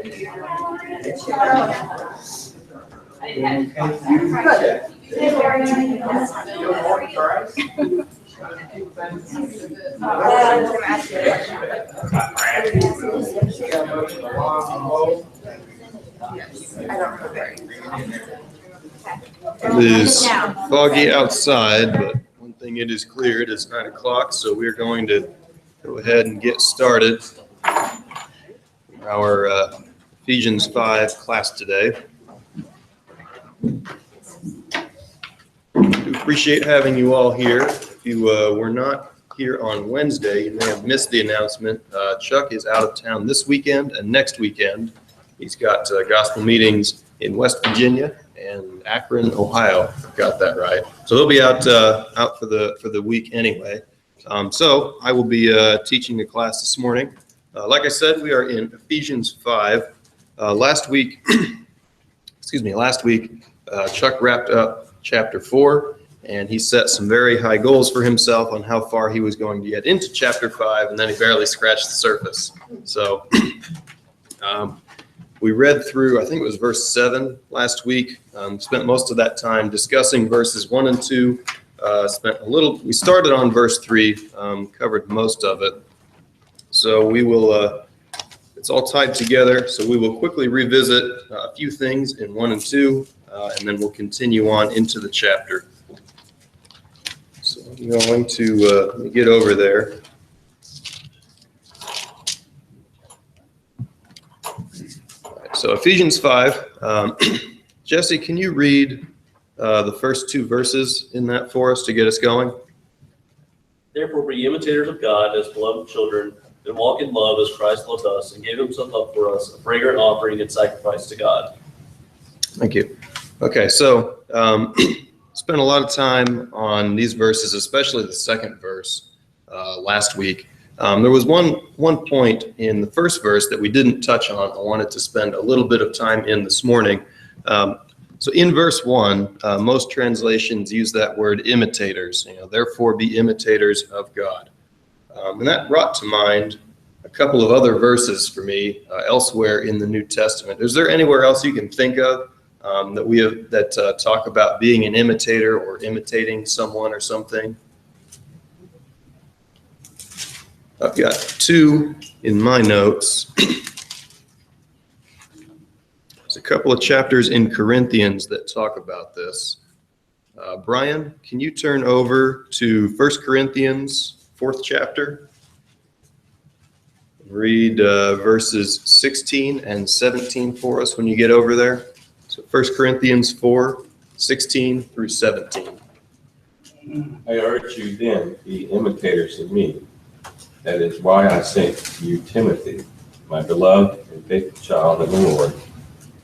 It is foggy outside, but one thing it is clear, it is 9 o'clock, so we're going to go ahead and get started our Ephesians 5 class today. We appreciate having you all here. If you were not here on Wednesday, you may have missed the announcement. Chuck is out of town this weekend and next weekend. He's got gospel meetings in West Virginia and Akron, Ohio. Got that right. So he'll be out for the week anyway. So I will be teaching the class this morning. Like I said, we are in Ephesians 5. Last week, Chuck wrapped up chapter 4, and he set some very high goals for himself on how far he was going to get into chapter 5, and then he barely scratched the surface. So we read through, I think it was verse 7 last week, spent most of that time discussing verses 1 and 2, we started on verse 3, covered most of it. So we will, it's all tied together, so we will quickly revisit a few things in 1 and 2, and then we'll continue on into the chapter. So I'm going to let me get over there. So Ephesians 5, Jesse, can you read the first 2 verses in that for us to get us going? Therefore be imitators of God as beloved children, and walk in love as Christ loved us and gave himself up for us, a fragrant offering and sacrifice to God. Thank you. Okay, so spent a lot of time on these verses, especially the second verse last week. There was one point in the first verse that we didn't touch on. I wanted to spend a little bit of time in this morning. So in verse 1, most translations use that word imitators. Therefore be imitators of God. And that brought to mind a couple of other verses for me elsewhere in the New Testament. Is there anywhere else you can think of that talk about being an imitator or imitating someone or something? I've got 2 in my notes. There's a couple of chapters in Corinthians that talk about this. Brian, can you turn over to 1 Corinthians, 4th chapter? Read verses 16 and 17 for us when you get over there. So 1 Corinthians 4, 16 through 17. I urge you then, be imitators of me. That is why I sent you Timothy, my beloved and faithful child in the Lord,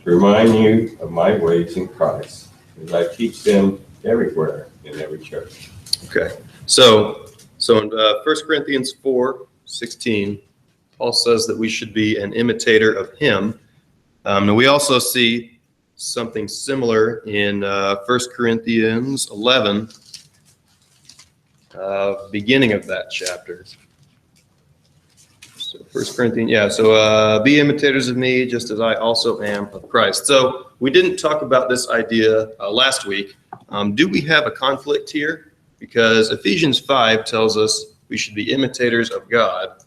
to remind you of my ways in Christ, as I teach them everywhere in every church. Okay, so in 1 Corinthians 4, 16, Paul says that we should be an imitator of him. And we also see something similar in 1 Corinthians 11, beginning of that chapter. So 1 Corinthians, be imitators of me just as I also am of Christ. So we didn't talk about this idea last week. Do we have a conflict here? Because Ephesians 5 tells us we should be imitators of God.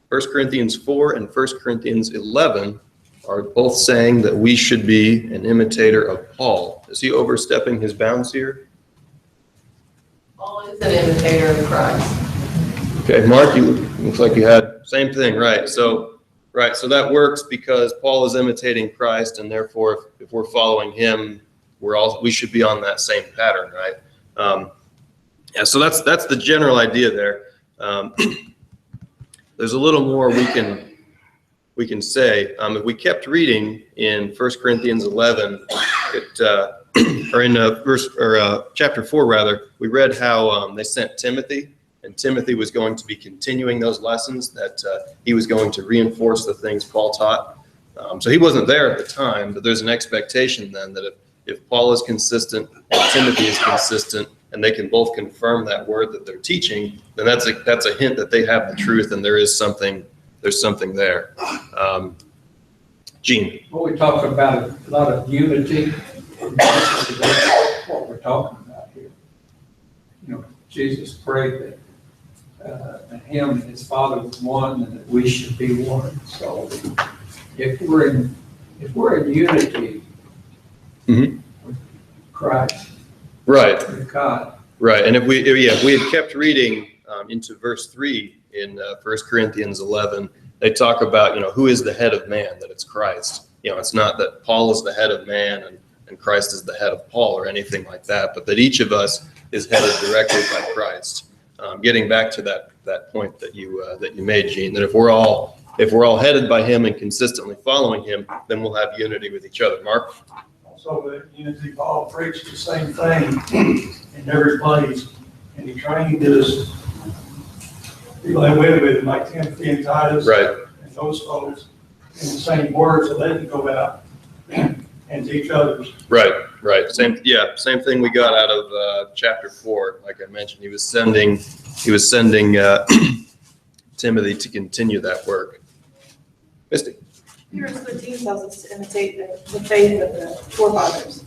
1 Corinthians 4 and 1 Corinthians 11 are both saying that we should be an imitator of Paul. Is he overstepping his bounds here? Paul is an imitator of Christ. Okay, Mark, you looks like you had same thing, right? So that works because Paul is imitating Christ, and therefore, if we're following him, we should be on that same pattern, right? So that's the general idea there. There's a little more we can say. If we kept reading in 1 Corinthians 11, or in chapter 4 rather, we read how they sent Timothy. And Timothy was going to be continuing those lessons, that he was going to reinforce the things Paul taught. So he wasn't there at the time, but there's an expectation then that if Paul is consistent and Timothy is consistent, and they can both confirm that word that they're teaching, then that's a hint that they have the truth, and there's something there. Gene. Well, we talk about a lot of unity, and that's what we're talking about here. You know, Jesus prayed that him and his Father was one, and that we should be one. So if we're in unity Mhm. with Christ, Right. with God, Right, and if we had kept reading into verse 3 in 1 Corinthians 11, they talk about, who is the head of man, that it's Christ. It's not that Paul is the head of man and Christ is the head of Paul or anything like that, but that each of us is headed directly by Christ. Getting back to that point that you made, Gene, that if we're all headed by him and consistently following him, then we'll have unity with each other. Mark? Also, the unity, Paul preached the same thing in every place, and he trained his people that went with him, like Timothy and Titus, Right. and those folks, in the same words, so they can go out and teach others. Right. Same thing we got out of chapter 4. Like I mentioned, he was sending Timothy to continue that work. Misty? Verse 13 tells us to imitate the faith of the forefathers.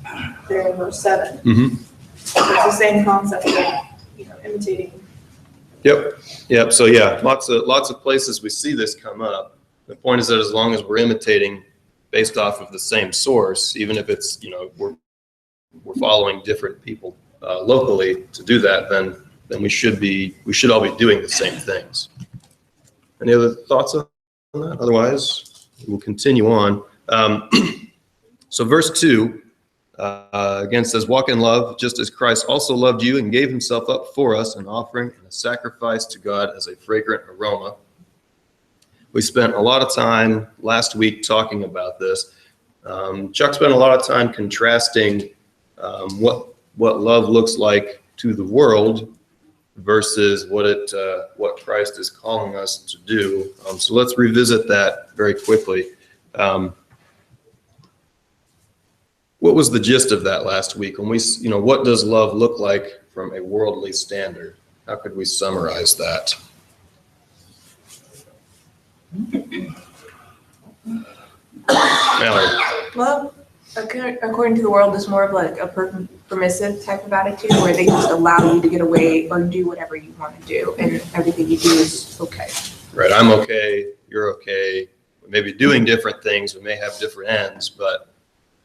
There in verse 7. Mm-hmm. It's the same concept of imitating. Yep. So yeah, lots of places we see this come up. The point is that as long as we're imitating based off of the same source, even if it's we're following different people locally to do that, then we should all be doing the same things. Any other thoughts on that? Otherwise, we'll continue on. So verse 2 again says, "Walk in love, just as Christ also loved you and gave himself up for us, an offering and a sacrifice to God as a fragrant aroma." We spent a lot of time last week talking about this. Chuck spent a lot of time contrasting what love looks like to the world versus what Christ is calling us to do. So let's revisit that very quickly. What was the gist of that last week? When what does love look like from a worldly standard? How could we summarize that? Mallory. Love, according to the world, is more of like a permissive type of attitude where they just allow you to get away or do whatever you want to do, and everything you do is okay. Right, I'm okay, you're okay. We may be doing different things, we may have different ends, but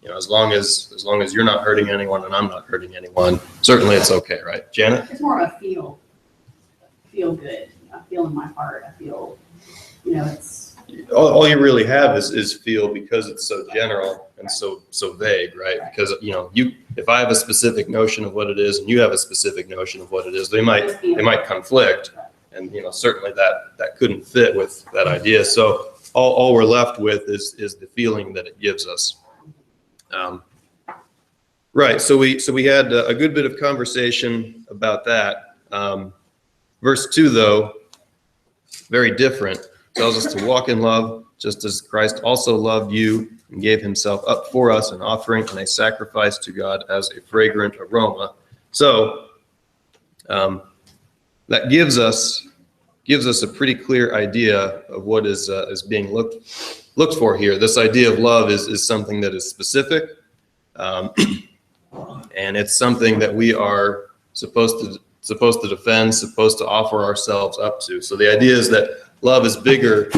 as long as you're not hurting anyone and I'm not hurting anyone, certainly it's okay, right? Janet? It's more of a feel good. I feel in my heart. I feel, it's. All you really have is feel, because it's so general and so vague, right? Because if I have a specific notion of what it is and you have a specific notion of what it is, they might conflict, and certainly that couldn't fit with that idea. So all we're left with is the feeling that it gives us. Right. So we had a good bit of conversation about that. Verse 2, though, very different. Tells us to walk in love, just as Christ also loved you and gave himself up for us, an offering and a sacrifice to God as a fragrant aroma. So that gives us a pretty clear idea of what is being looked for here. This idea of love is something that is specific, and it's something that we are supposed to defend, supposed to offer ourselves up to. So the idea is that love is bigger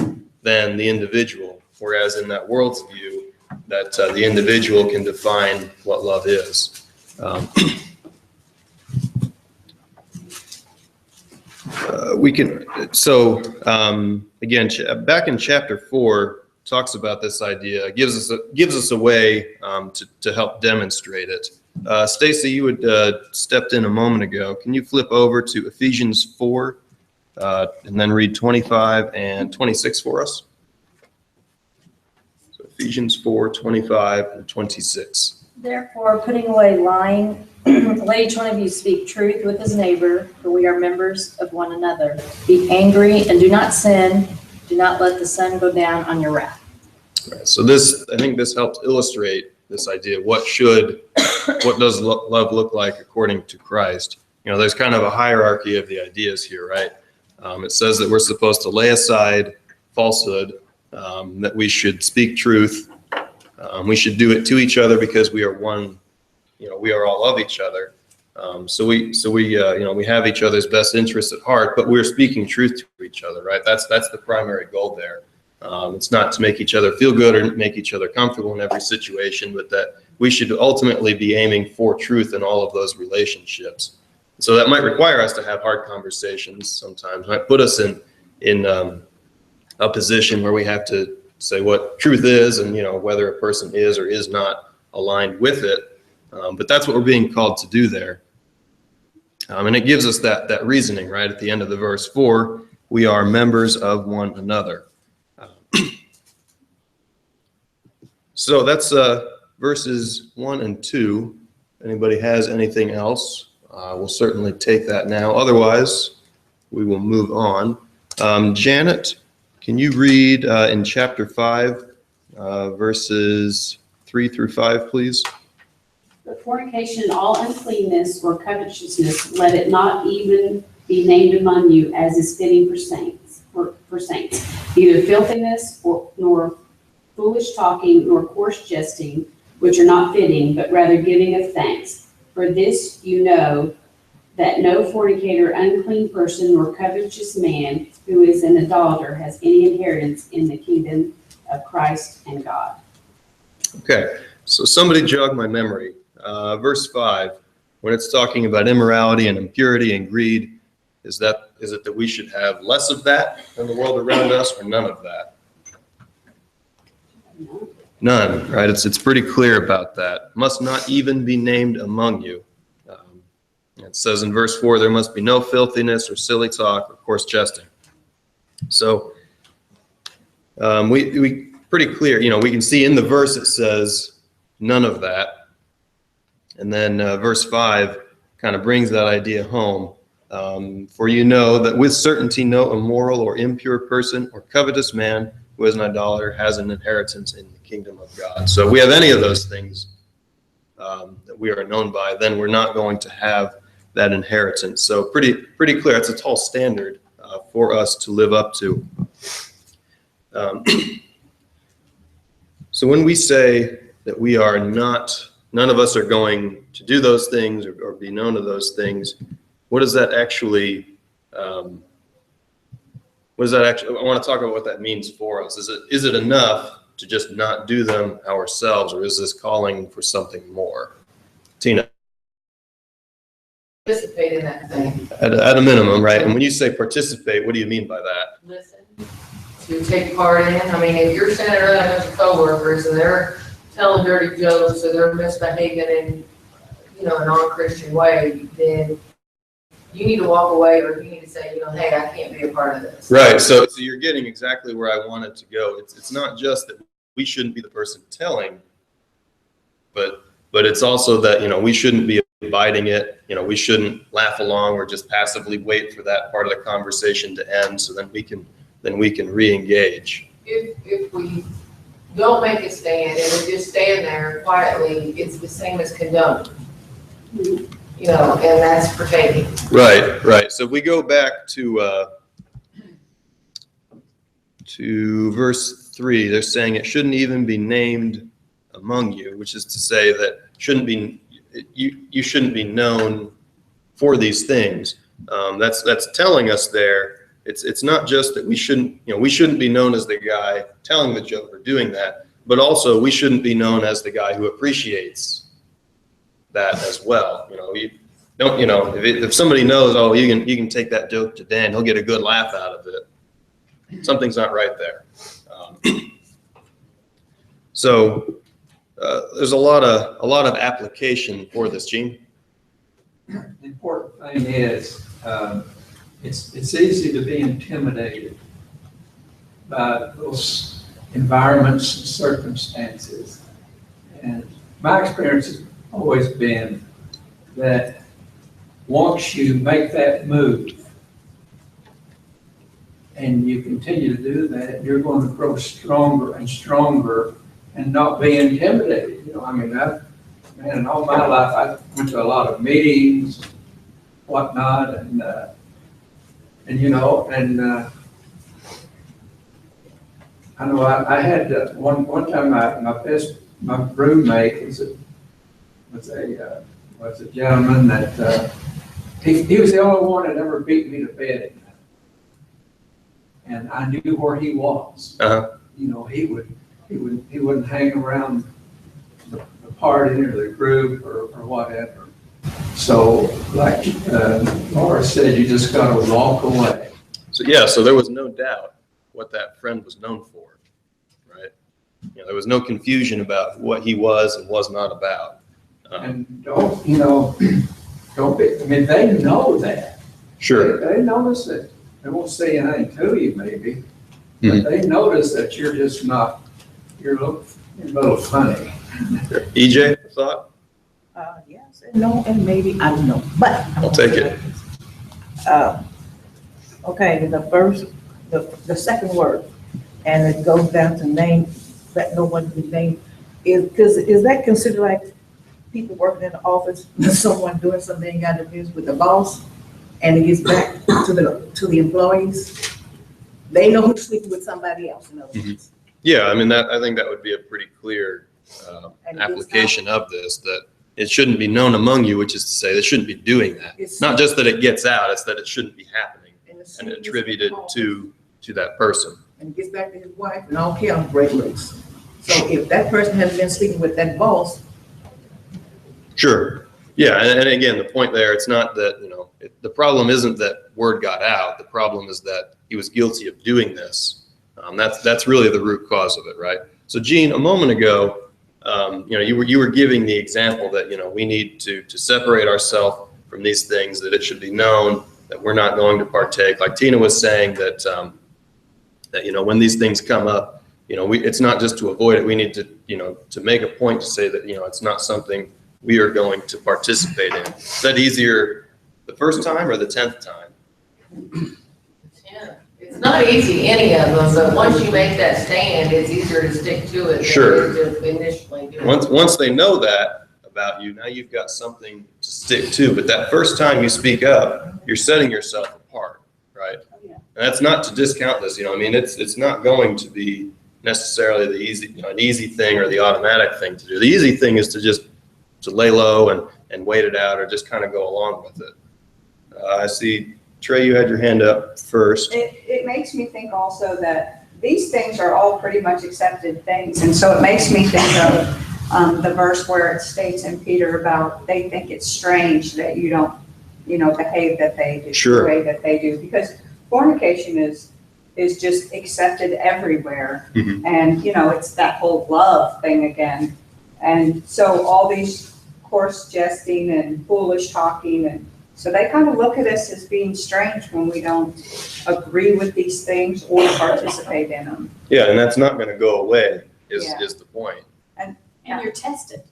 than the individual, whereas in that world's view, that the individual can define what love is. Again, back in chapter 4, talks about this idea, gives us a way to help demonstrate it. Stacy, you had stepped in a moment ago. Can you flip over to Ephesians 4 and then read 25 and 26 for us? So Ephesians 4, 25 and 26. Therefore, putting away lying, let each one of you speak truth with his neighbor, for we are members of one another. Be angry and do not sin. Do not let the sun go down on your wrath. Right, so I think this helps illustrate this idea. What does love look like according to Christ? There's kind of a hierarchy of the ideas here, right? It says that we're supposed to lay aside falsehood, that we should speak truth We should do it to each other because we are one, we are all of each other. So we have each other's best interests at heart, but we're speaking truth to each other, right? That's the primary goal there. It's not to make each other feel good or make each other comfortable in every situation, but that we should ultimately be aiming for truth in all of those relationships. So that might require us to have hard conversations sometimes, might put us in a position where we have to say what truth is and, whether a person is or is not aligned with it. But that's what we're being called to do there. And it gives us that reasoning right at the end of the verse. For we are members of one another. So that's verses 1 and 2. Anybody has anything else? We'll certainly take that now. Otherwise, we will move on. Janet, can you read in chapter 5, verses 3 through 5, please? But fornication, all uncleanness or covetousness, let it not even be named among you, as is fitting for saints. Neither filthiness nor foolish talking nor coarse jesting, which are not fitting, but rather giving of thanks. For this you know, that no fornicator, unclean person, nor covetous man who is an idolater has any inheritance in the kingdom of Christ and God. Okay, so somebody jog my memory. Verse 5, when it's talking about immorality and impurity and greed, is it that we should have less of that than the world around us, or none of that? None, right? It's pretty clear about that. Must not even be named among you. It says in verse 4, there must be no filthiness or silly talk or coarse jesting. So we pretty clear, we can see in the verse it says none of that. And then verse 5 kind of brings that idea home. For you know that with certainty no immoral or impure person or covetous man who is an idolater has an inheritance in the kingdom of God. So if we have any of those things that we are known by, then we're not going to have that inheritance. So pretty clear. It's a tall standard for us to live up to. So when we say that we are not, none of us are going to do those things or be known of those things, what does that actually, I want to talk about what that means for us. Is it enough to just not do them ourselves, or is this calling for something more? Tina? Participate in that thing. At a minimum, right? And when you say participate, what do you mean by that? Listen, to take part in. I mean, if you're standing around a bunch of coworkers and they're telling dirty jokes or they're misbehaving in, a non-Christian way, then you need to walk away, or you need to say, hey, I can't be a part of this. Right. So you're getting exactly where I wanted to go. It's not just that we shouldn't be the person telling, but it's also that, we shouldn't be abiding it. We shouldn't laugh along or just passively wait for that part of the conversation to end so then we can re-engage. If we don't make a stand and we just stand there quietly, it's the same as condoning. And that's pertaining. Right. So if we go back to verse 3, they're saying it shouldn't even be named among you, which is to say that you shouldn't be known for these things. That's telling us there. It's not just that we shouldn't be known as the guy telling the joke or doing that, but also we shouldn't be known as the guy who appreciates that as well. If somebody knows, oh, you can take that joke to Dan, he'll get a good laugh out of it. Something's not right there. So there's a lot of application for this, Gene. The important thing is, it's easy to be intimidated by those environments and circumstances. And my experience has always been that once you make that move and you continue to do that, you're going to grow stronger and stronger and not be intimidated. In all my life, I went to a lot of meetings, whatnot, and I know I had one time my best my roommate was a gentleman that, he was the only one that ever beat me to bed at night. And I knew where he was. Uh-huh. You know, he wouldn't hang around the party or the group or whatever. So like, Laura said, you just gotta walk away. So yeah, so there was no doubt what that friend was known for, right? You know, there was no confusion about what he was and was not about. And don't be, I mean, they know that. Sure. They notice it. They won't say anything to you maybe, Mhm. but they notice that you're just not, you're a little funny. EJ, thought? Yes and no, and maybe, I don't know, but. I'll take it. Okay, the first, the second word, and it goes down to name, that no one can name, is that considered like people working in the office, someone doing something they ain't got to do with the boss, and it gets back to the employees? They know who's sleeping with somebody else, in other words. Yeah, I mean, I think that would be a pretty clear And application of this, that it shouldn't be known among you, which is to say they shouldn't be doing that. Not just that it gets out, it's that it shouldn't be happening and attributed to that person. And it gets back to his wife, and I don't care, I'm break loose. So if that person has been sleeping with that boss. Sure. Yeah, and again, the point there, it's not that, the problem isn't that word got out. The problem is that he was guilty of doing this. That's really the root cause of it, right? So Gene, a moment ago, you were giving the example that, we need to separate ourselves from these things, that it should be known that we're not going to partake. Like Tina was saying that when these things come up, it's not just to avoid it. We need to make a point to say that, it's not something we are going to participate in. Is that easier the first time or the 10th time? Yeah, it's not easy, any of them, but once you make that stand, it's easier to stick to it. Sure. Than to initially do. Once they know that about you, now you've got something to stick to. But that first time you speak up, you're setting yourself apart, right? Yeah. And that's not to discount this. It's not going to be necessarily the easy, an easy thing or the automatic thing to do. The easy thing is to lay low and wait it out, or just kind of go along with it. I see, Trey, you had your hand up first. It makes me think also that these things are all pretty much accepted things. And so it makes me think of the verse where it states in Peter about they think it's strange that you don't, behave that they do, Sure. the way that they do. Because fornication is just accepted everywhere. Mhm. And, it's that whole love thing again. And so all these coarse jesting and foolish talking, and so they kind of look at us as being strange when we don't agree with these things or participate in them. Yeah, and that's not going to go away is the point. And you're tested.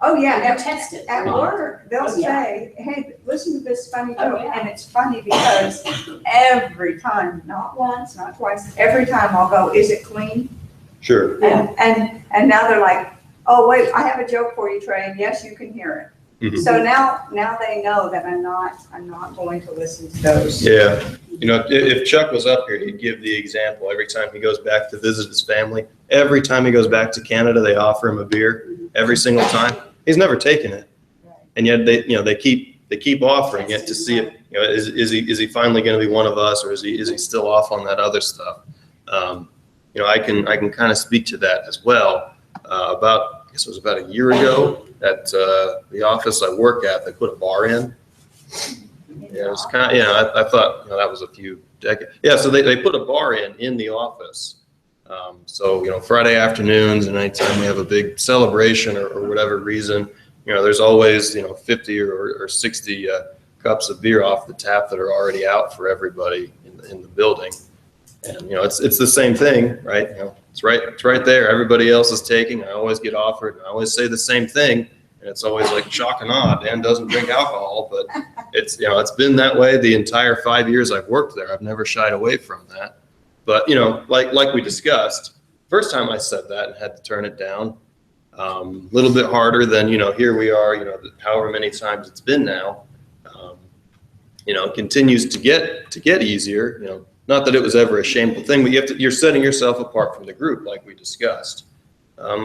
Oh, yeah. You're tested. At work, they'll Oh, yeah. say, hey, listen to this funny Oh, joke. yeah. And it's funny because every time, not once, not twice, every time I'll go, is it clean? Sure. And now they're like, oh, wait, I have a joke for you, Trey, and yes, you can hear it. Mhm. So now they know that I'm not going to listen to those. Yeah. If Chuck was up here, he'd give the example every time he goes back to visit his family. Every time he goes back to Canada, they offer him a beer every single time. He's never taken it. And yet they keep offering it to see if, is he finally going to be one of us, or is he still off on that other stuff? I can kind of speak to that as well. I guess it was about a year ago at the office I work at, they put a bar in. Yeah, it was kind of, I thought, that was a few decades. Yeah, so they put a bar in the office. So, Friday afternoons and anytime we have a big celebration or whatever reason, there's always, 50 or 60 cups of beer off the tap that are already out for everybody in the building. And, it's the same thing, right? It's right there. Everybody else is taking. I always get offered. And I always say the same thing. And it's always like shock and awe. Dan doesn't drink alcohol, but it's been that way the entire 5 years I've worked there. I've never shied away from that. But, like we discussed, first time I said that and had to turn it down, a little bit harder than, here we are, however many times it's been now, it continues to get easier, not that it was ever a shameful thing, but you're setting yourself apart from the group like we discussed.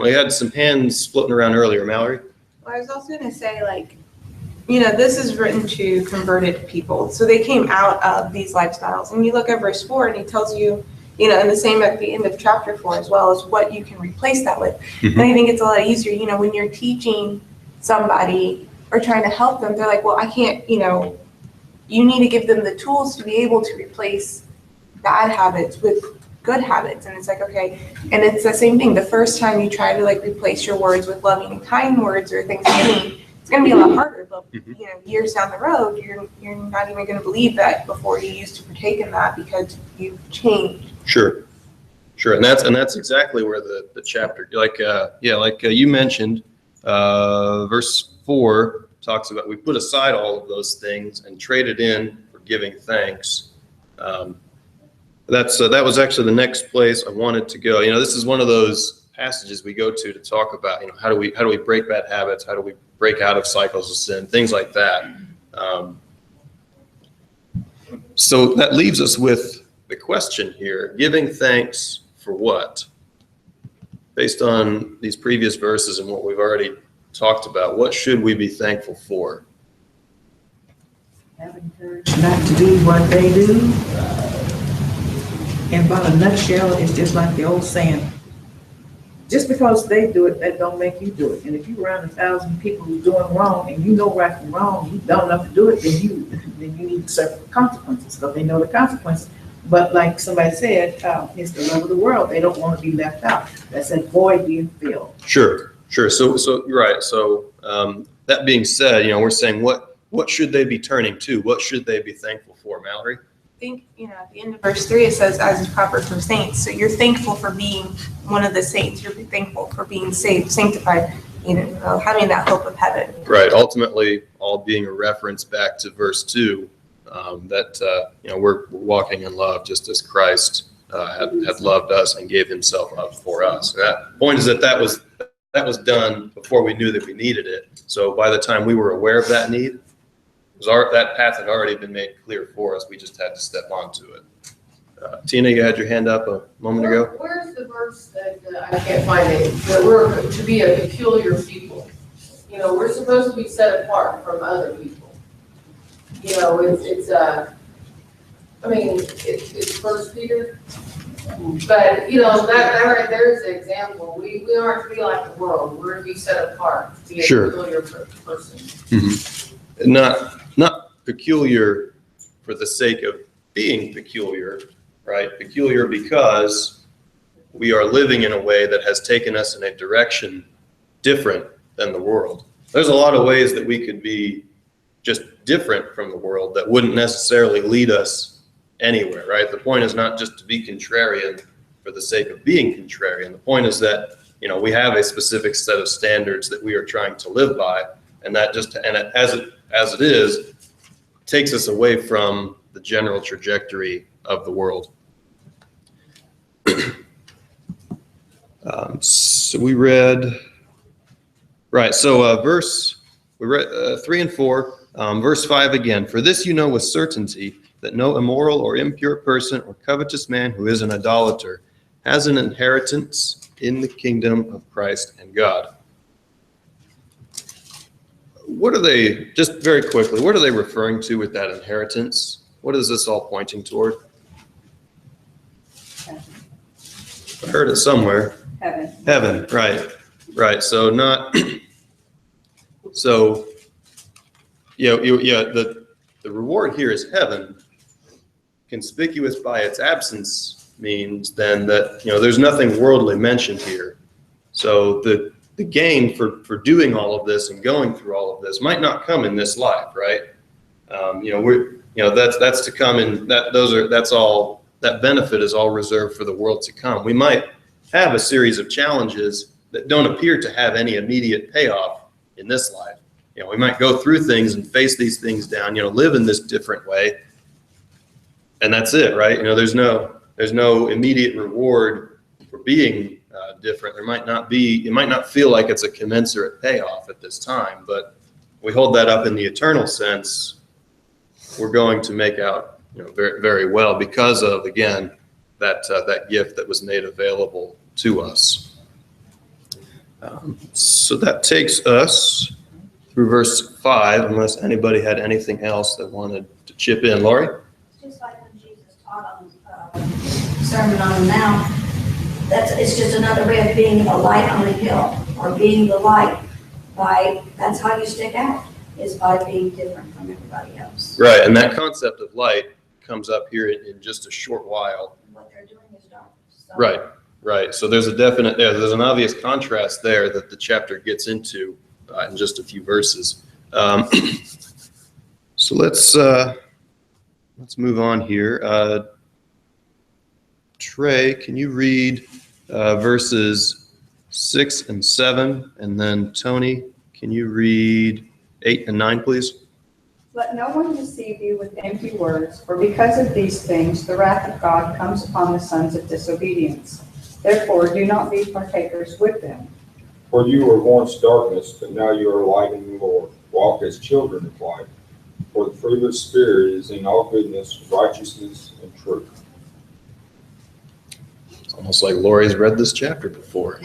We had some hands floating around earlier. Mallory? Well, I was also gonna say, like, you know, this is written to converted people. So they came out of these lifestyles. And you look at verse 4 and he tells you, you know, and the same at the end of chapter 4 as well, is what you can replace that with. And I think it's a lot easier, you know, when you're teaching somebody or trying to help them, they're like, well, I can't, you know, you need to give them the tools to be able to replace bad habits with good habits. And it's like, okay, and it's the same thing. The first time you try to like replace your words with loving and kind words or Thanksgiving, it's going to be a lot harder. But you know, years down the road, you're not even going to believe that before you used to partake in that because you've changed. Sure. And that's exactly where the chapter, like you mentioned, verse 4 talks about we put aside all of those things and traded in for giving thanks. That was actually the next place I wanted to go. You know, this is one of those passages we go to talk about, you know, how do we break bad habits? How do we break out of cycles of sin? Things like that. So that leaves us with the question here, giving thanks for what? Based on these previous verses and what we've already talked about, what should we be thankful for? Having courage not to do what they do. In about a nutshell, it's just like the old saying, just because they do it, that don't make you do it. And if you're around 1,000 people who's doing wrong and you know right from wrong, you don't enough to do it, then you need to suffer the consequences because they know the consequences. But like somebody said, it's the love of the world. They don't want to be left out. That's that void being filled. Sure. So you're right. So that being said, you know, we're saying what should they be turning to? What should they be thankful for, Mallory? I think, you know, at the end of verse 3, it says, as is proper for saints. So you're thankful for being one of the saints. You're thankful for being saved, sanctified, you know, having that hope of heaven. Right. Ultimately, all being a reference back to verse 2, that, you know, we're walking in love just as Christ had loved us and gave himself up for us. That point is that was done before we knew that we needed it. So by the time we were aware of that need, that path had already been made clear for us. We just had to step onto it. Tina, you had your hand up a moment ago. Where's the verse that I can't find it? That we're to be a peculiar people. You know, we're supposed to be set apart from other people. You know, it's First Peter. But you know that right there is an example. We aren't to be like the world. We're to be set apart. To be a peculiar person. Mm-hmm. Not peculiar for the sake of being peculiar, right? Peculiar because we are living in a way that has taken us in a direction different than the world. There's a lot of ways that we could be just different from the world that wouldn't necessarily lead us anywhere, right? The point is not just to be contrarian for the sake of being contrarian. The point is that, you know, we have a specific set of standards that we are trying to live by, and that as it is, takes us away from the general trajectory of the world. So we read, right, so we read 3 and 4, verse 5 again. For this you know with certainty that no immoral or impure person or covetous man who is an idolater has an inheritance in the kingdom of Christ and God. What are they, just very quickly, what are they referring to with that inheritance? What is this all pointing toward? I heard it somewhere. Heaven, right. So the reward here is heaven. Conspicuous by its absence means then that, you know, there's nothing worldly mentioned here. So the gain for doing all of this and going through all of this might not come in this life, right? That's to come in. That benefit is all reserved for the world to come. We might have a series of challenges that don't appear to have any immediate payoff in this life. You know, we might go through things and face these things down. You know, live in this different way, and that's it, right? You know, there's no immediate reward for being different. There might not be. It might not feel like it's a commensurate payoff at this time, but we hold that up in the eternal sense. We're going to make out, you know, very, very well because of, again, that gift that was made available to us. So that takes us through verse 5, unless anybody had anything else that wanted to chip in. Laurie? Just like when Jesus taught on Sermon on the Mount, it's just another way of being a light on a hill, or being the light. That's how you stick out, is by being different from everybody else. Right, and that concept of light comes up here in just a short while. What they're doing is darkness. So Right. So there's there's an obvious contrast there that the chapter gets into in just a few verses. So let's move on here. Trey, can you read verses 6 and 7, and then Tony, can you read 8 and 9, please? Let no one deceive you with empty words, for because of these things the wrath of God comes upon the sons of disobedience. Therefore, do not be partakers with them. For you were once darkness, but now you are light in the Lord. Walk as children of light. For the fruit of the Spirit is in all goodness, righteousness, and truth. It's almost like Lori's read this chapter before.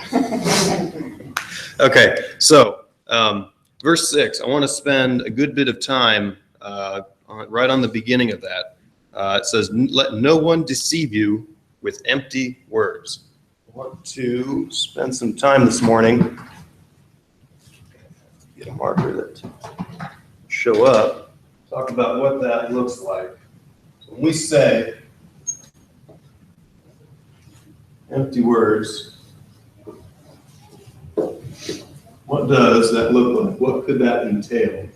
Okay, so verse 6, I want to spend a good bit of time right on the beginning of that. It says, let no one deceive you with empty words. I want to spend some time this morning, get a marker that show up, talk about what that looks like. So when we say empty words, what does that look like? What could that entail?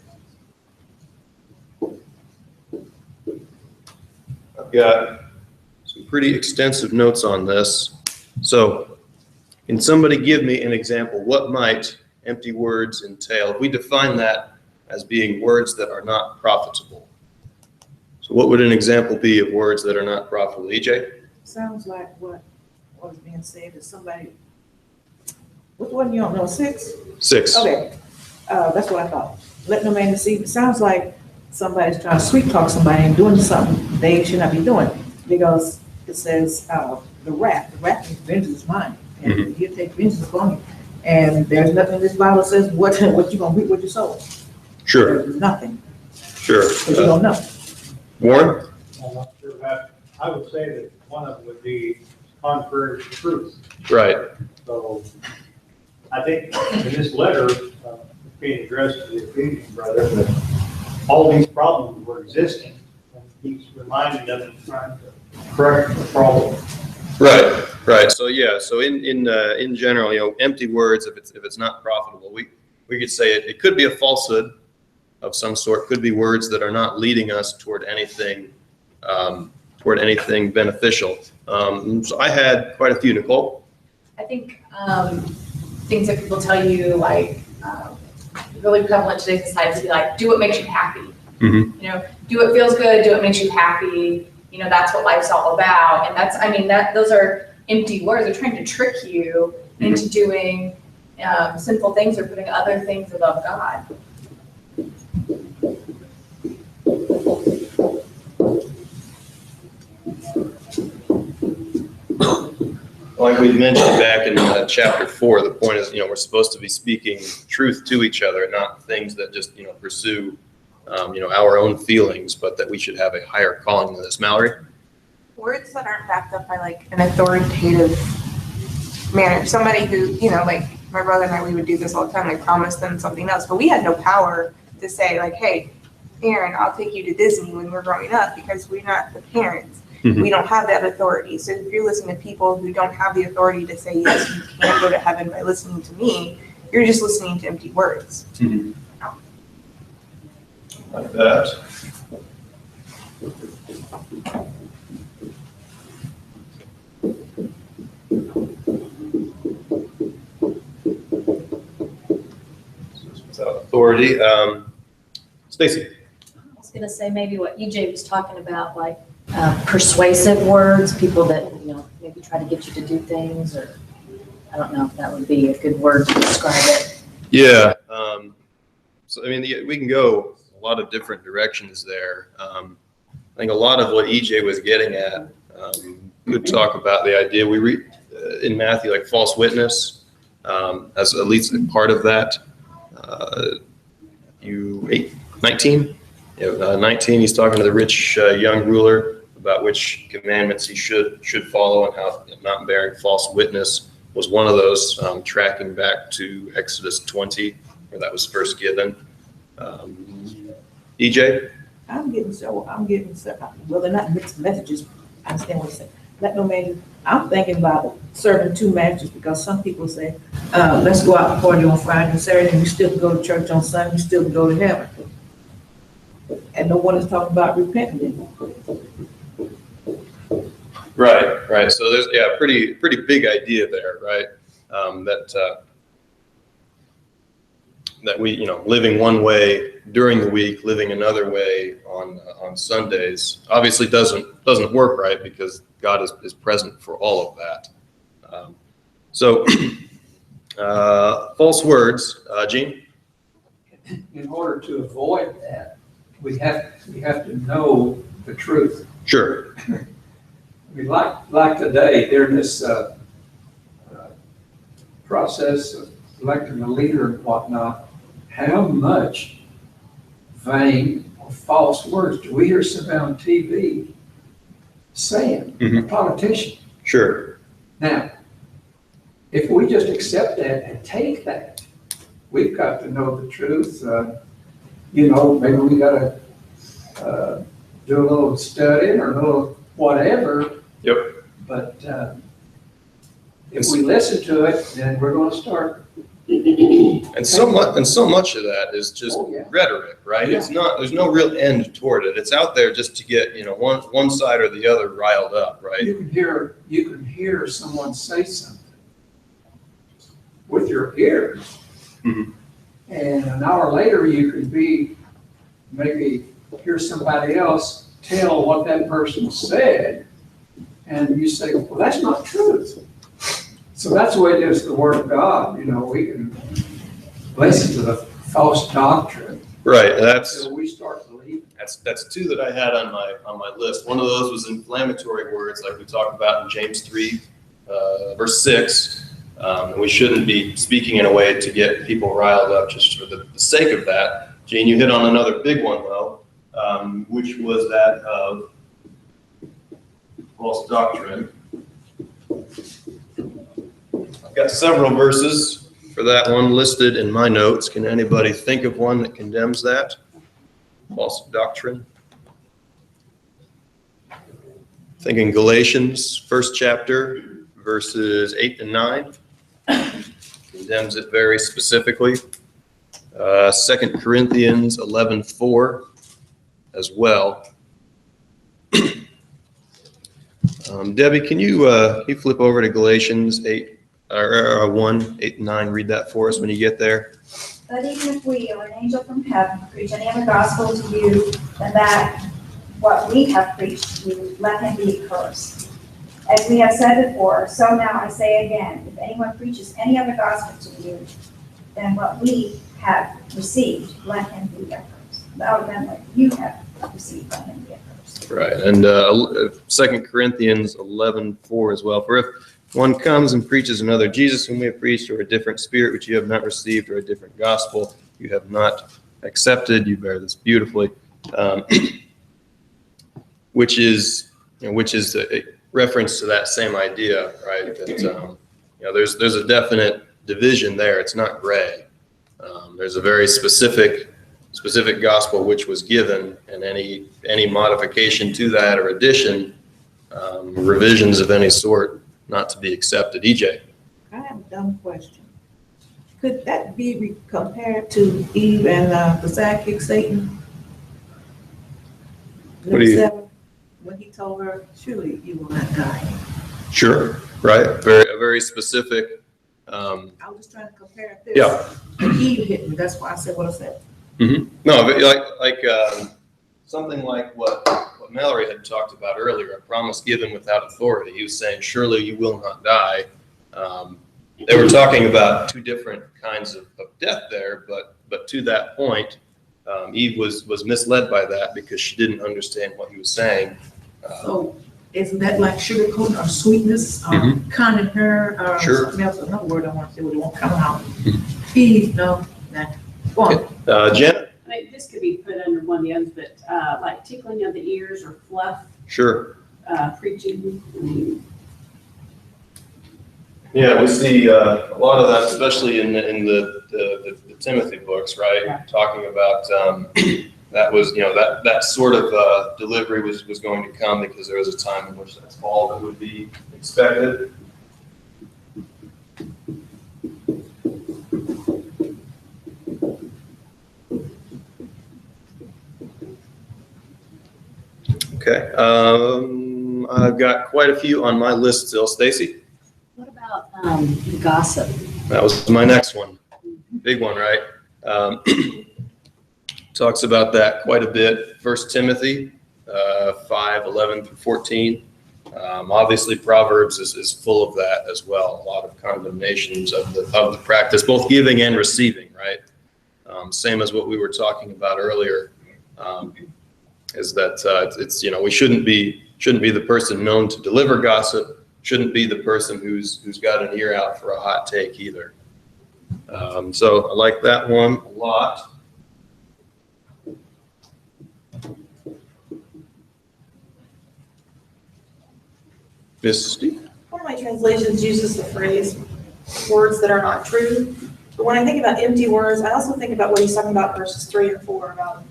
I've got some pretty extensive notes on this. So, can somebody give me an example? What might empty words entail? If we define that as being words that are not profitable. So what would an example be of words that are not profitable? EJ? Sounds like what was being said is somebody, which one you don't know, 6? 6. Okay, that's what I thought. Let no man deceive. It sounds like somebody's trying to sweet talk somebody and doing something they should not be doing, because it says the wrath is vengeance is mine, and he'll take vengeance upon you. And there's nothing in this Bible that says what you gonna reap what you sow. Sure. There's nothing. Sure. Because you don't know. Warren? I'm not sure that, I would say that one of them would be contrary to truth. Right. So I think in this letter, being addressed to the Ephesians brother, that all these problems were existing. And he's reminding them and trying to correct the problem. Right. So yeah. So in general, empty words, if it's not profitable, we could say it could be a falsehood of some sort. Could be words that are not leading us toward anything beneficial. So I had quite a few. Nicole? I think things that people tell you, like really prevalent in today's society, to be like, do what makes you happy. Mm-hmm. Do what feels good, do what makes you happy. That's what life's all about. And those are empty words. They're trying to trick you into doing sinful things or putting other things above God. Like we mentioned back in chapter 4, the point is, we're supposed to be speaking truth to each other, not things that just, pursue, our own feelings, but that we should have a higher calling than this. Mallory? Words that aren't backed up by like an authoritative manner. Somebody who, like my brother and I, we would do this all the time, like promise them something else, but we had no power to say like, hey, Aaron, I'll take you to Disney when we're growing up, because we're not the parents. We don't have that authority. So if you're listening to people who don't have the authority to say, yes, you can go to heaven by listening to me, you're just listening to empty words. Like that. Without authority. Stacy? I was going to say maybe what EJ was talking about, like persuasive words, people that, maybe try to get you to do things, or I don't know if that would be a good word to describe it. Yeah. So, we can go a lot of different directions there. I think a lot of what EJ was getting at could talk about the idea we read in Matthew, like false witness, as at least a part of that. 19? Yeah, 19, he's talking to the rich young ruler about which commandments he should follow, and how not bearing false witness was one of those, tracking back to Exodus 20, where that was first given. EJ? I'm getting so, well, they're not mixed messages. I understand what you're saying. Let no man, I'm thinking about serving two masters, because some people say, let's go out and party on Friday and Saturday, and you still can go to church on Sunday, you still can go to heaven. And no one is talking about repenting. Right. So there's, yeah, pretty big idea there, right? That we, living one way during the week, living another way on Sundays, obviously doesn't work, right? Because God is present for all of that. So false words, Gene? In order to avoid that, we have to know the truth. Sure. I mean, like today, during this process of electing a leader and whatnot, how much vain or false words do we hear somebody on TV saying, a politician? Sure. Now, if we just accept that and take that, we've got to know the truth. Maybe we got to do a little studying or a little whatever. Yep. But if we listen to it, then we're going to start. And so much of that is just rhetoric, right? Yeah. It's not. There's no real end toward it. It's out there just to get one side or the other riled up, right? You can hear someone say something with your ears, and an hour later you could maybe hear somebody else tell what that person said, and you say, well, that's not truth. So that's the way it is the Word of God. We can listen to the false doctrine. Right. Until we start believing. That's two that I had on my list. One of those was inflammatory words, like we talked about in James 3, verse 6. We shouldn't be speaking in a way to get people riled up just for the sake of that. Gene, you hit on another big one, though, which was that of false doctrine. I've got several verses for that one listed in my notes. Can anybody think of one that condemns that? False doctrine. Thinking Galatians, first chapter, verses 8 and 9. Condemns it very specifically. 2 Corinthians 11:4 as well. Debbie, can you flip over to Galatians 8 or 1, 8 and 9? Read that for us when you get there. But even if we or an angel from heaven preach any other gospel to you than that what we have preached to you, let him be accursed. As we have said before, so now I say again, if anyone preaches any other gospel to you than what we have received, let him be accursed. Rather than what you have received, let him be accursed. Right, and 2 Corinthians 11:4 as well. For if one comes and preaches another Jesus whom we have preached, or a different spirit which you have not received, or a different gospel you have not accepted, you bear this beautifully, which is a reference to that same idea, right? That there's a definite division there. It's not gray. There's a very specific gospel which was given, and any modification to that or addition, revisions of any sort, not to be accepted. EJ. I have a dumb question. Could that be compared to Eve and the sidekick Satan? What do you? 7, when he told her, surely you will not die. Sure, right. A very specific. I was just trying to compare this. Yeah. And Eve hit me. That's why I said what I said. Mm-hmm. No, but like something like what Mallory had talked about earlier, a promise given without authority. He was saying, surely you will not die. They were talking about two different kinds of death there, but to that point, Eve was misled by that because she didn't understand what he was saying. So isn't that like sugarcoat or sweetness, or cunning her, or Sure. something else, another word I want to say, but it won't come out. Eve, no, nah, go on. Janet? I mean, this could be put under one of the others, but, like tickling of the ears or fluff, Sure. preaching, I mean, Yeah, we see a lot of that, especially in the Timothy books, right? Yeah. Talking about that was, that sort of delivery was going to come because there was a time in which that's all that would be expected. Okay, I've got quite a few on my list still. Stacy? What about gossip? That was my next one. Big one, right? Talks about that quite a bit. 1 Timothy 5:11-14. Obviously, Proverbs is full of that as well. A lot of condemnations of the practice, both giving and receiving, right? Same as what we were talking about earlier. Is that it's we shouldn't be the person known to deliver gossip. Shouldn't be the person who's got an ear out for a hot take either. So I like that one a lot. Misty? One of my translations uses the phrase, words that are not true. But when I think about empty words, I also think about what he's talking about verses 3 and 4 about,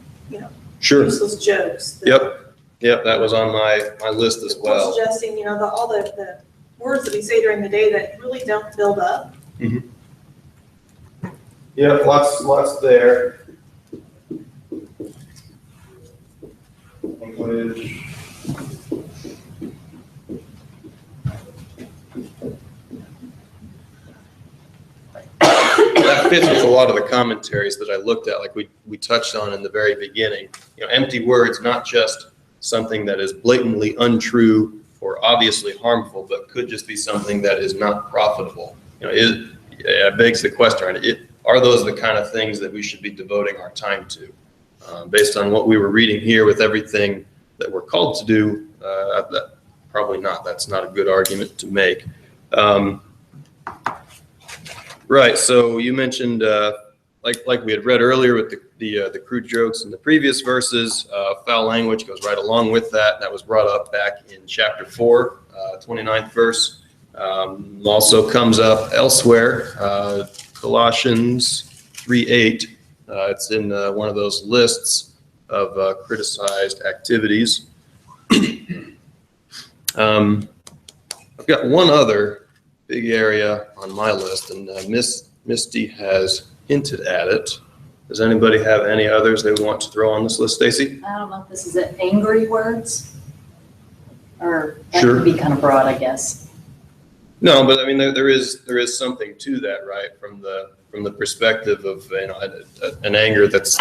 Sure. useless jokes. Yep, that was on my list as well. Suggesting, all the words that we say during the day that really don't build up. Yeah, lots there. Language. That fits with a lot of the commentaries that I looked at, like we touched on in the very beginning. Empty words, not just something that is blatantly untrue or obviously harmful, but could just be something that is not profitable. It begs the question, right? Are those the kind of things that we should be devoting our time to? Based on what we were reading here with everything that we're called to do, probably not. That's not a good argument to make. Right. So you mentioned, like we had read earlier with the crude jokes in the previous verses, foul language goes right along with that. That was brought up back in chapter 4, 29th verse. Also comes up elsewhere, Colossians 3:8. It's in one of those lists of criticized activities. I've got one other big area on my list, and Misty has hinted at it. Does anybody have any others they want to throw on this list, Stacy? I don't know if this is it, angry words? Or that Sure. could be kind of broad, I guess. No, but I mean there is something to that, right? From the perspective of an anger that's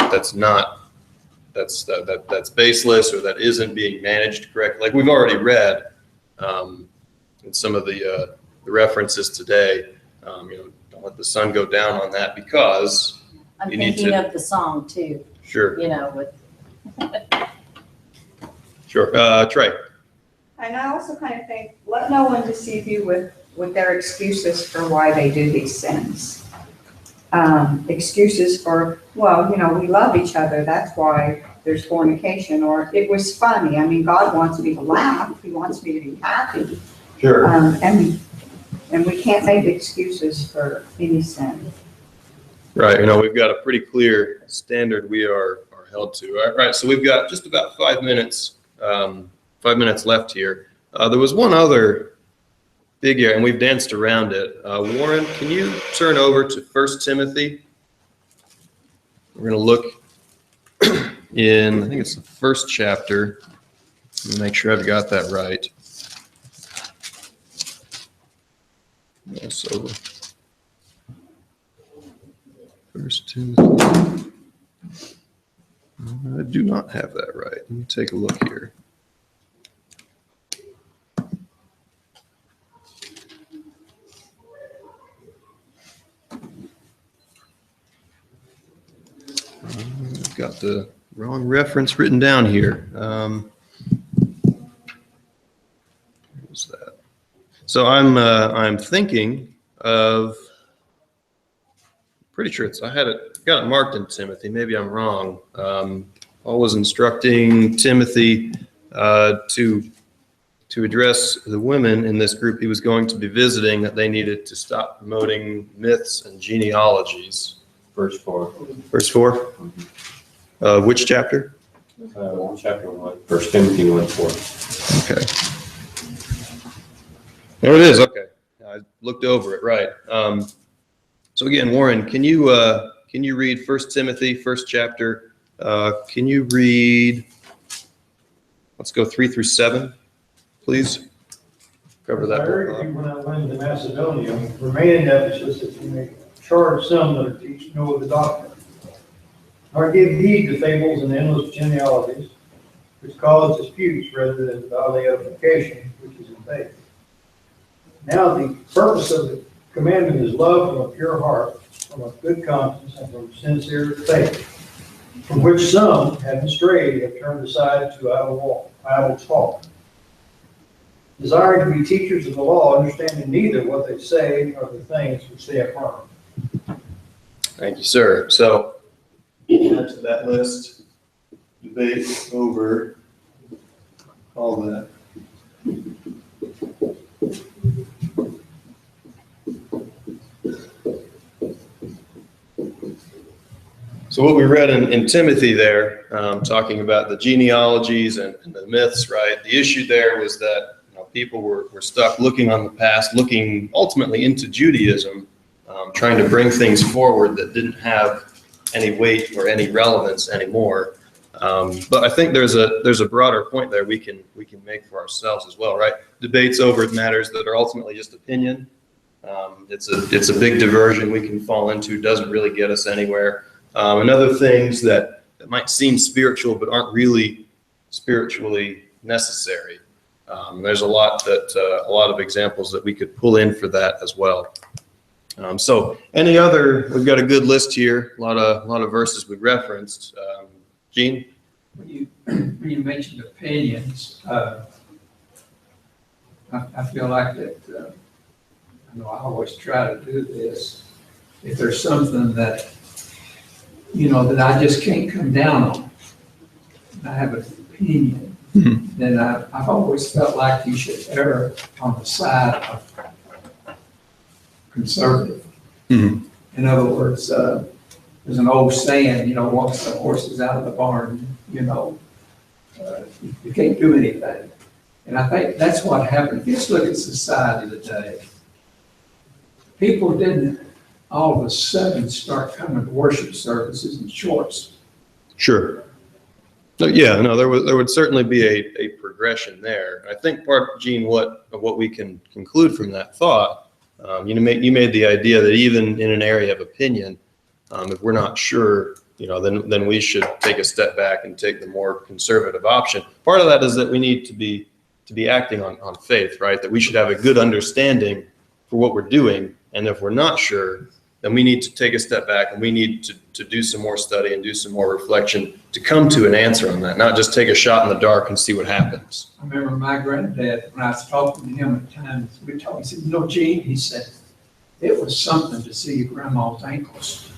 baseless or that isn't being managed correctly. Like we've already read in some of the references today. Don't let the sun go down on that because I'm you need thinking to. of the song too, Sure. with. Sure. Trey. And I also kind of think, let no one deceive you with their excuses for why they do these sins. Excuses for, we love each other, that's why there's fornication, or it was funny. I mean, God wants me to laugh, He wants me to be happy. Sure. And we can't make excuses for any sin. Right. We've got a pretty clear standard we are held to. All right. So we've got just about 5 minutes. 5 minutes left here. There was one other big area, and we've danced around it. Warren, can you turn over to 1 Timothy? We're going to look in, I think it's the first chapter. Let me make sure I've got that right. So, 1 Timothy. I do not have that right. Let me take a look here. I've got the wrong reference written down here. So I'm thinking of, pretty sure I got it marked in Timothy. Maybe I'm wrong. Paul was instructing Timothy to address the women in this group he was going to be visiting, that they needed to stop promoting myths and genealogies. Verse 4. Verse 4? Which chapter? Chapter 1. 1 Timothy 1:4. Okay. There it is. Okay. I looked over it. Right. So again, Warren, can you read 1 Timothy, first chapter? Can you read, let's go 3 through 7, please? Cover that. I urge you when I went to Macedonia, remain in Ephesus, that you may charge some that are teaching no other doctrine. Nor give heed to fables and endless genealogies, which cause disputes rather than godly edification, which is in faith. Now the purpose of the commandment is love from a pure heart, from a good conscience, and from sincere faith, from which some, having strayed, have turned aside to idle talk, desiring to be teachers of the law, understanding neither what they say nor the things which they affirm. Thank you, sir. So, add to that list, debate over all that. So what we read in Timothy there, talking about the genealogies and the myths, right? The issue there was that people were stuck looking on the past, looking ultimately into Judaism, trying to bring things forward that didn't have any weight or any relevance anymore. But I think there's a broader point there we can make for ourselves as well, right? Debates over matters that are ultimately just opinion. It's a big diversion we can fall into, doesn't really get us anywhere. And other things that might seem spiritual but aren't really spiritually necessary. There's a lot of examples that we could pull in for that as well. So we've got a good list here, a lot of verses we referenced. Gene? When you mentioned opinions, I feel like that, I always try to do this. If there's something that, that I just can't come down on, and I have an opinion, then I've always felt like you should err on the side of conservative. In other words, there's an old saying, once the horse is out of the barn, you can't do anything. And I think that's what happened. Just look at society today. People didn't all of a sudden start coming to worship services in shorts. Sure. There would certainly be a progression there. I think part, Gene, what we can conclude from that thought, you made the idea that even in an area of opinion, if we're not sure, then we should take a step back and take the more conservative option. Part of that is that we need to be acting on faith, right? That we should have a good understanding for what we're doing, and if we're not sure, then we need to take a step back and we need to do some more study and do some more reflection to come to an answer on that, not just take a shot in the dark and see what happens. I remember my granddad, when I was talking to him at times, he said, Gene, he said, it was something to see your grandma's ankles.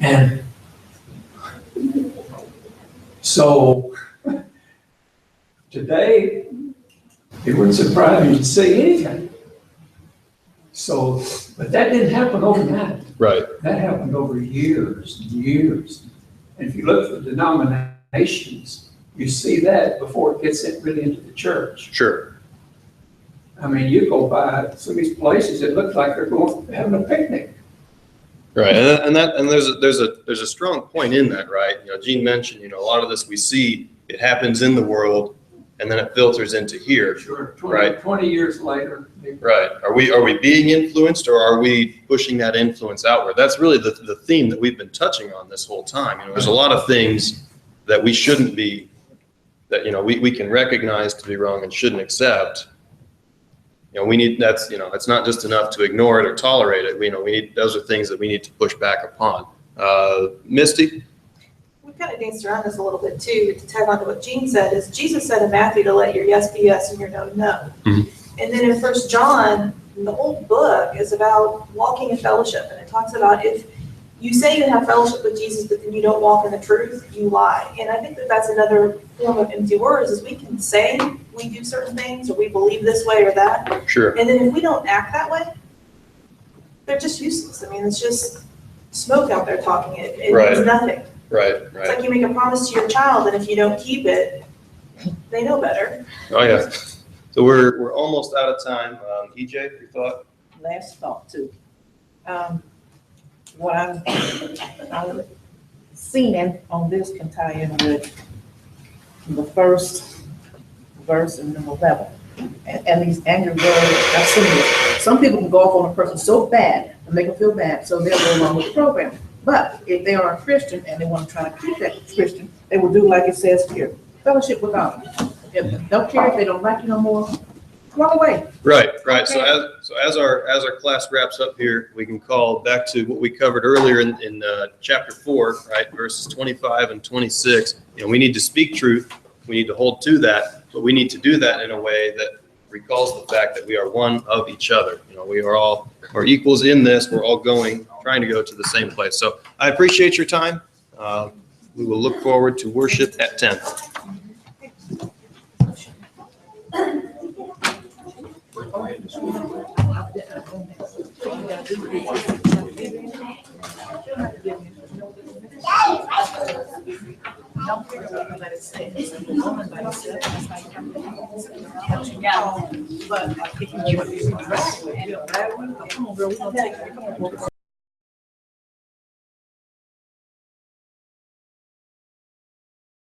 And so today, it wouldn't surprise me to see anything. So, but that didn't happen overnight. Right. That happened over years and years. And if you look at the denominations, you see that before it gets really into the church. Sure. I mean, you go by some of these places, it looks like they're having a picnic. Right, and there's a strong point in that, right? Gene mentioned, a lot of this we see, it happens in the world, and then it filters into here. Sure. 20 years later. Right. Are we being influenced, or are we pushing that influence outward? That's really the theme that we've been touching on this whole time. There's a lot of things that we shouldn't be, that we can recognize to be wrong and shouldn't accept. It's not just enough to ignore it or tolerate it. Those are things that we need to push back upon. Misty? When kind of danced around this a little bit too, to tag on to what Gene said, is Jesus said in Matthew to let your yes be yes and your no, no. Mhm. And then in 1 John, the whole book is about walking in fellowship. And it talks about if you say you have fellowship with Jesus, but then you don't walk in the truth, you lie. And I think that that's another form of empty words, is we can say we do certain things, or we believe this way or that. Sure. And then if we don't act that way, they're just useless. I mean, it's just smoke out there talking. It Right. means nothing. Right, It's right. like you make a promise to your child, and if you don't keep it, they know better. Oh, yeah. So we're almost out of time. EJ, your thought? Last thought too. What I've seen on this can tie in with the first verse in number 11. And these angry words, I've seen this. Some people can go off on a person so bad and make them feel bad, so they'll go along with the program. But if they are a Christian and they want to try to keep that Christian, they will do like it says here, fellowship with God. If, don't care if they don't like you no more, walk away. Right, right. So as our class wraps up here, we can call back to what we covered earlier in chapter 4, right, verses 25 and 26. You know, we need to speak truth. We need to hold to that, but we need to do that in a way that recalls the fact that we are one of each other. You know, we are equals in this. We're all trying to go to the same place. So I appreciate your time. We will look forward to worship at 10. Don't care what let it say. The woman by herself, that's how you come to. But like, if you dress, come on, girl, we're gonna take it. Come on.